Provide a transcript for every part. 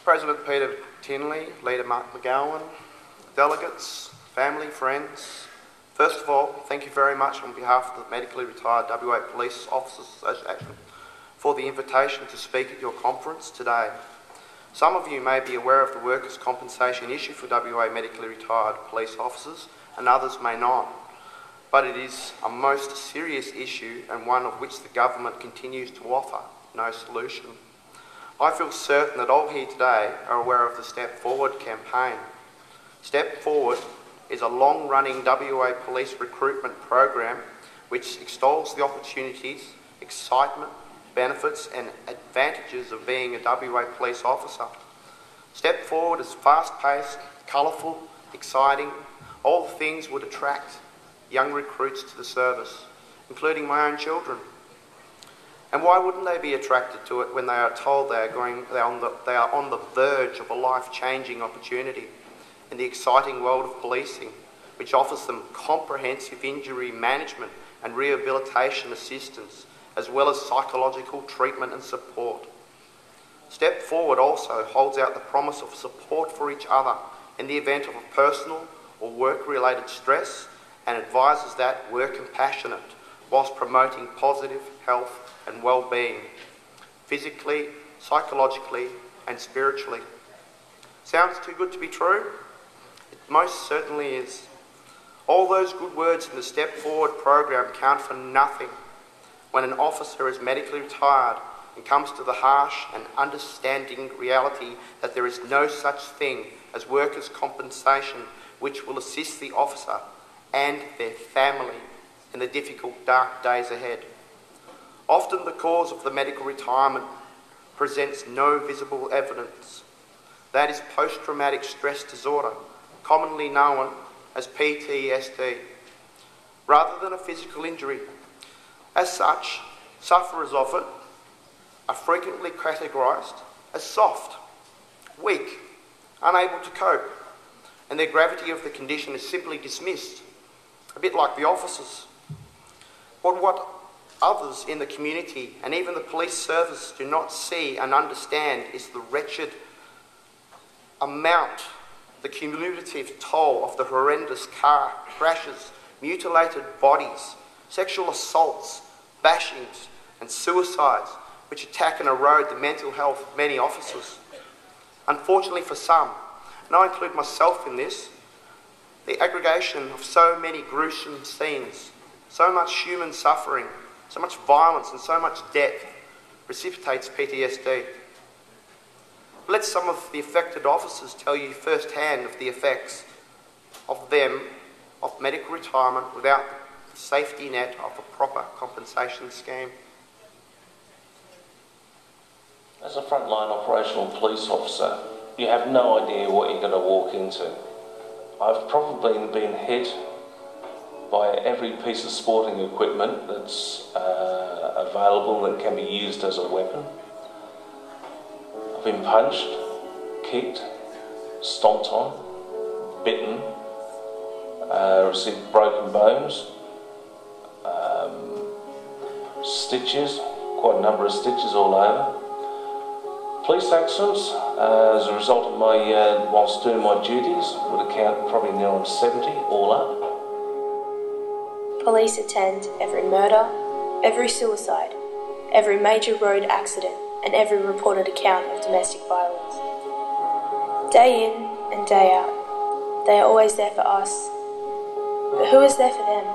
President Peter Tinley, Leader Mark McGowan, delegates, family, friends, first of all, thank you very much on behalf of the Medically Retired WA Police Officers Association for the invitation to speak at your conference today. Some of you may be aware of the workers' compensation issue for WA medically retired police officers and others may not, but it is a most serious issue and one of which the government continues to offer no solution. I feel certain that all here today are aware of the Step Forward campaign. Step Forward is a long-running WA police recruitment program which extols the opportunities, excitement, benefits and advantages of being a WA police officer. Step Forward is fast-paced, colourful, exciting, all the things would attract young recruits to the service, including my own children. And why wouldn't they be attracted to it when they are told they are on the verge of a life-changing opportunity in the exciting world of policing, which offers them comprehensive injury management and rehabilitation assistance, as well as psychological treatment and support. Step Forward also holds out the promise of support for each other in the event of a personal or work-related stress and advises that we're compassionate whilst promoting positive health and well-being, physically, psychologically and spiritually. Sounds too good to be true? It most certainly is. All those good words in the Step Forward program count for nothing when an officer is medically retired and comes to the harsh and understanding reality that there is no such thing as workers' compensation which will assist the officer and their family in the difficult, dark days ahead. Often the cause of the medical retirement presents no visible evidence. That is post-traumatic stress disorder, commonly known as PTSD, rather than a physical injury. As such, sufferers of it are frequently categorised as soft, weak, unable to cope, and their gravity of the condition is simply dismissed, a bit like the officers. But what others in the community and even the police service do not see and understand is the wretched amount, the cumulative toll of the horrendous car crashes, mutilated bodies, sexual assaults, bashings and suicides which attack and erode the mental health of many officers. Unfortunately for some, and I include myself in this, the aggregation of so many gruesome scenes, so much human suffering, so much violence and so much death precipitates PTSD. Let some of the affected officers tell you firsthand of the effects of medical retirement without the safety net of a proper compensation scheme. As a frontline operational police officer, you have no idea what you're going to walk into. I've probably been hit by every piece of sporting equipment that's available that can be used as a weapon. I've been punched, kicked, stomped on, bitten, received broken bones, stitches, quite a number of stitches all over. Police accidents, as a result of my, whilst doing my duties, would account probably near on 70 all up. Police attend every murder, every suicide, every major road accident and every reported account of domestic violence. Day in and day out, they are always there for us. But who is there for them?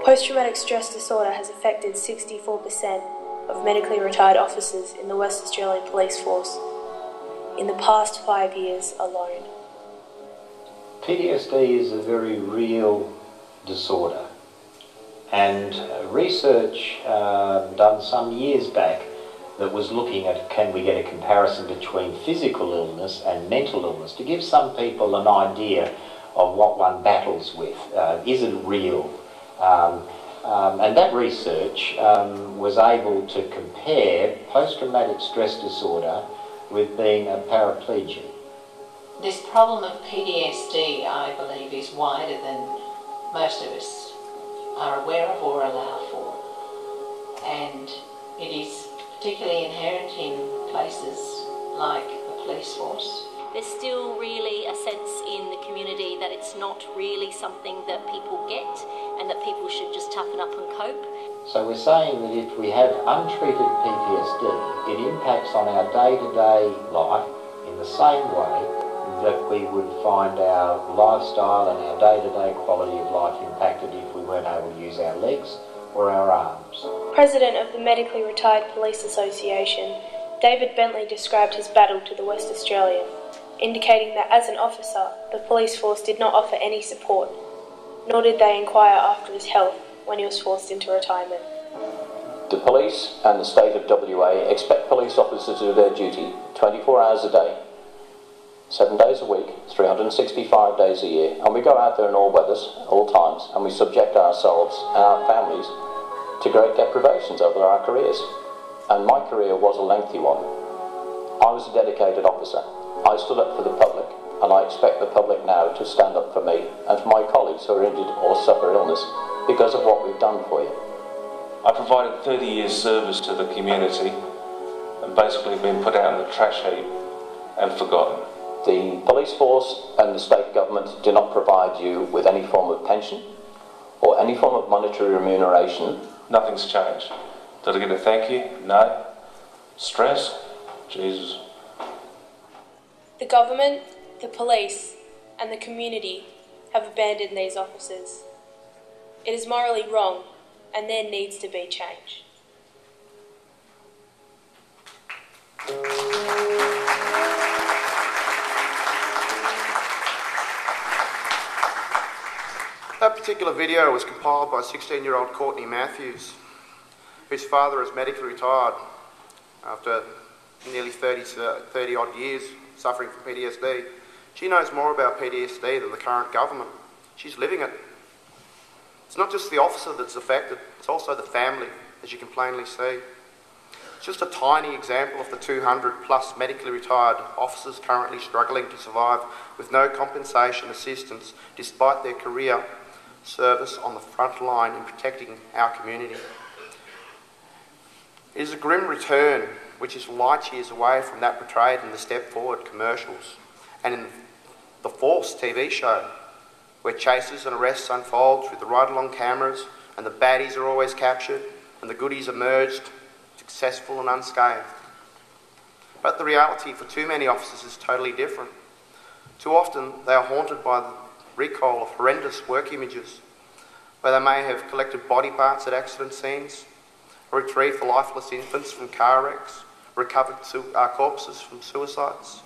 Post-traumatic stress disorder has affected 64% of medically retired officers in the West Australian Police Force in the past 5 years alone. PTSD is a very real disorder, and research done some years back that was looking at can we get a comparison between physical illness and mental illness to give some people an idea of what one battles with. Is it real? And that research was able to compare post-traumatic stress disorder with being a paraplegic. This problem of PTSD, I believe, is wider than most of us are aware of or allow for. And it is particularly inherent in places like the police force. There's still really a sense in the community that it's not really something that people get and that people should just toughen up and cope. So we're saying that if we have untreated PTSD, it impacts on our day-to-day life in the same way that we would find our lifestyle and our day-to-day quality of life impacted if we weren't able to use our legs or our arms. President of the Medically Retired Police Association, David Bentley described his battle to the West Australian, indicating that as an officer, the police force did not offer any support, nor did they inquire after his health when he was forced into retirement. The police and the state of WA expect police officers to do their duty 24 hours a day, 7 days a week, 365 days a year, and we go out there in all weathers, all times, and we subject ourselves and our families to great deprivations over our careers. And my career was a lengthy one. I was a dedicated officer. I stood up for the public, and I expect the public now to stand up for me and for my colleagues who are injured or suffer illness because of what we've done for you. I provided 30 years service to the community and basically been put out in the trash heap and forgotten. The police force and the state government do not provide you with any form of pension or any form of monetary remuneration. Nothing's changed. Did I get a thank you? No. Stress? Jesus. The government, the police, and the community have abandoned these officers. It is morally wrong, and there needs to be change. That particular video was compiled by 16-year-old Courtney Matthews, whose father is medically retired after nearly 30 odd years suffering from PTSD. She knows more about PTSD than the current government. She's living it. It's not just the officer that's affected, it's also the family, as you can plainly see. It's just a tiny example of the 200 plus medically retired officers currently struggling to survive with no compensation assistance despite their career service on the front line in protecting our community. It is a grim return which is light years away from that portrayed in the Step Forward commercials and in the Force TV show, where chases and arrests unfold through the ride-along cameras and the baddies are always captured and the goodies emerged successful and unscathed. But the reality for too many officers is totally different. Too often they are haunted by the recall of horrendous work images, where they may have collected body parts at accident scenes, or retrieved the lifeless infants from car wrecks, recovered corpses from suicides.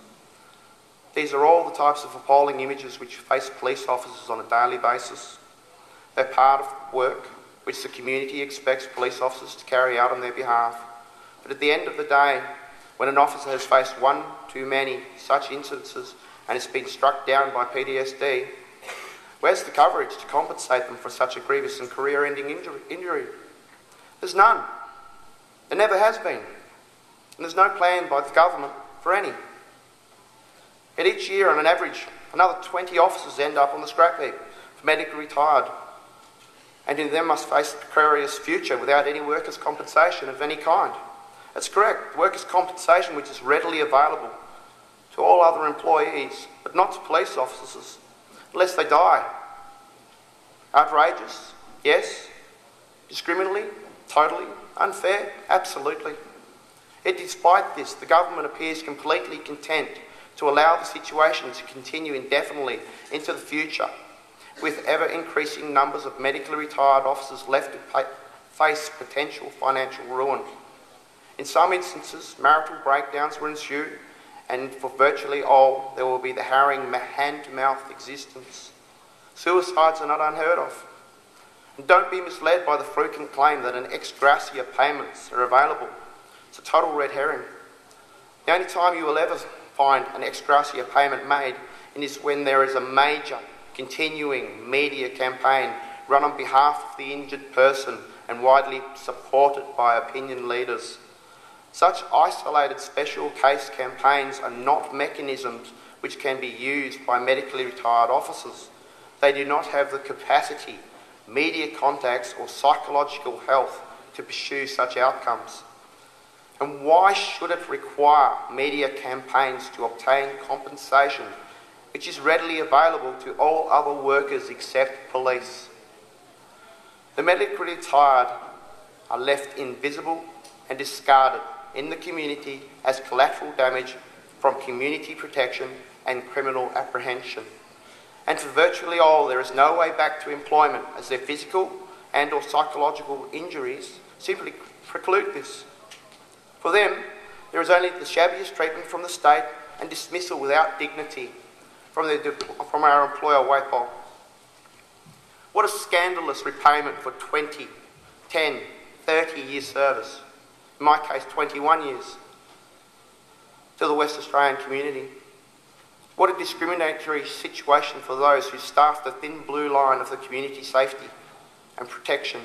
These are all the types of appalling images which face police officers on a daily basis. They're part of work which the community expects police officers to carry out on their behalf. But at the end of the day, when an officer has faced one too many such instances and has been struck down by PTSD, where's the coverage to compensate them for such a grievous and career-ending injury? There's none. There never has been. And there's no plan by the government for any. Yet each year, on an average, another 20 officers end up on the scrap heap for medically retired, and in them must face a precarious future without any workers' compensation of any kind. That's correct, workers' compensation which is readily available to all other employees, but not to police officers, unless they die. Outrageous? Yes. Discriminatory? Totally. Unfair? Absolutely. Yet despite this, the government appears completely content to allow the situation to continue indefinitely into the future, with ever-increasing numbers of medically retired officers left to face potential financial ruin. In some instances, marital breakdowns will ensue, and for virtually all, there will be the harrowing hand-to-mouth existence. Suicides are not unheard of. And don't be misled by the frequent claim that an ex gratia payments are available. It's a total red herring. The only time you will ever find an ex gratia payment made is when there is a major, continuing media campaign run on behalf of the injured person and widely supported by opinion leaders. Such isolated special case campaigns are not mechanisms which can be used by medically retired officers. They do not have the capacity, media contacts or psychological health to pursue such outcomes. And why should it require media campaigns to obtain compensation, which is readily available to all other workers except police? The medically retired are left invisible and discarded in the community as collateral damage from community protection and criminal apprehension. And for virtually all, there is no way back to employment, as their physical and or psychological injuries simply preclude this. For them, there is only the shabbiest treatment from the state and dismissal without dignity from our employer WAPOL. What a scandalous repayment for 20, 10, 30 years service, in my case 21 years, to the West Australian community. What a discriminatory situation for those who staff the thin blue line of the community safety and protection,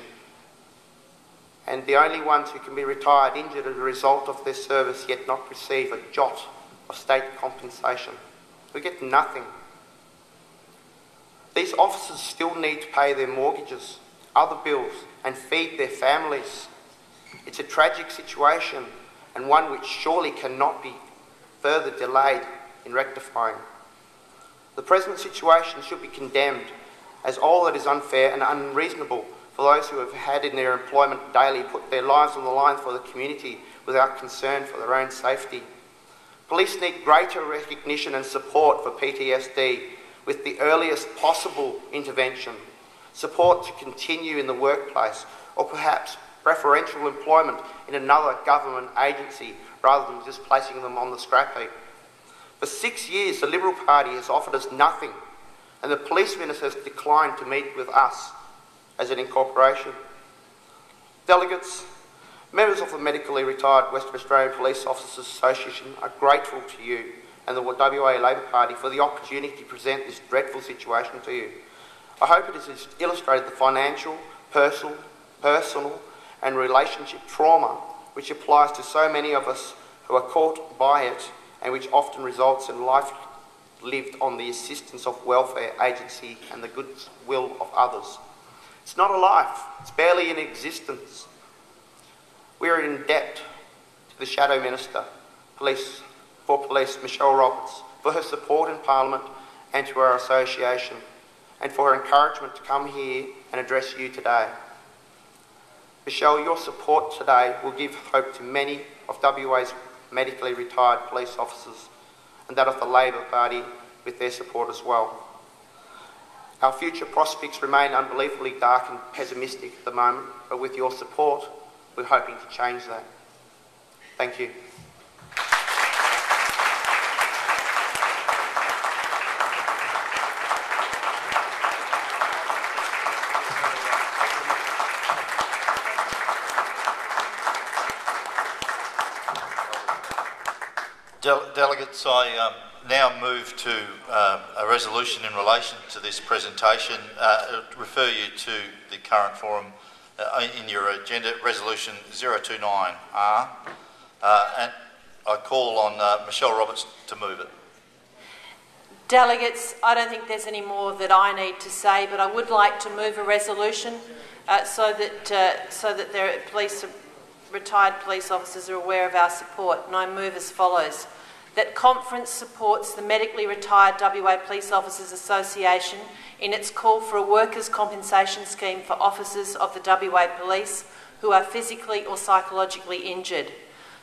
and the only ones who can be retired injured as a result of their service yet not receive a jot of state compensation. We get nothing. These officers still need to pay their mortgages, other bills, and feed their families. It's a tragic situation, and one which surely cannot be further delayed in rectifying. The present situation should be condemned as all that is unfair and unreasonable for those who have had in their employment daily put their lives on the line for the community without concern for their own safety. Police need greater recognition and support for PTSD with the earliest possible intervention, support to continue in the workplace, or perhaps preferential employment in another government agency rather than just placing them on the scrap heap. For 6 years, the Liberal Party has offered us nothing, and the Police Minister has declined to meet with us as an incorporation. Delegates, members of the Medically Retired Western Australian Police Officers Association are grateful to you and the WA Labor Party for the opportunity to present this dreadful situation to you. I hope it has illustrated the financial, personal and relationship trauma which applies to so many of us who are caught by it, and which often results in life lived on the assistance of welfare agency and the goodwill of others. It's not a life, it's barely in existence. We are in debt to the Shadow Minister for Police, Michelle Roberts, for her support in Parliament and to our association, and for her encouragement to come here and address you today. Michelle, your support today will give hope to many of WA's medically retired police officers, and that of the Labor Party with their support as well. Our future prospects remain unbelievably dark and pessimistic at the moment, but with your support, we're hoping to change that. Thank you. Delegates, I now move to a resolution in relation to this presentation. Refer you to the current forum in your agenda, Resolution 029R, and I call on Michelle Roberts to move it. Delegates, I don't think there's any more that I need to say, but I would like to move a resolution so that their retired police officers are aware of our support, and I move as follows. That Conference supports the Medically Retired WA Police Officers Association in its call for a workers' compensation scheme for officers of the WA Police who are physically or psychologically injured.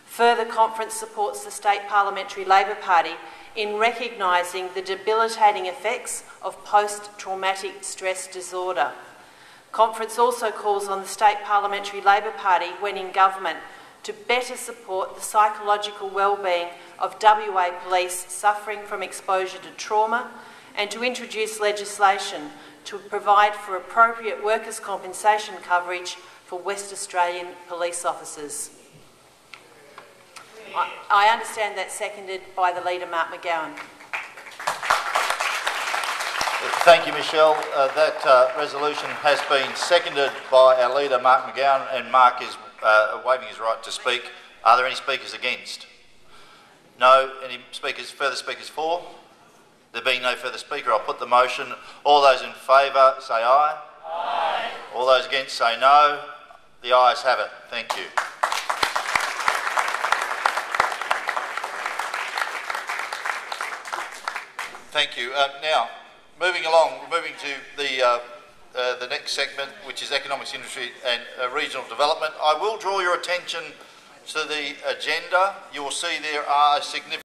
Further, Conference supports the State Parliamentary Labor Party in recognising the debilitating effects of post-traumatic stress disorder. Conference also calls on the State Parliamentary Labor Party, when in government, to better support the psychological well-being of WA police suffering from exposure to trauma, and to introduce legislation to provide for appropriate workers' compensation coverage for West Australian police officers. I understand that's seconded by the Leader, Mark McGowan. Thank you, Michelle. That resolution has been seconded by our Leader, Mark McGowan, and Mark is waiving his right to speak. Are there any speakers against? No. Any further speakers for? There being no further speaker, I'll put the motion. All those in favour say aye. Aye. All those against say no. The ayes have it. Thank you. Thank you. Now, moving along, we're moving to the next segment, which is economics, industry and regional development. I will draw your attention to the agenda. You will see there are significant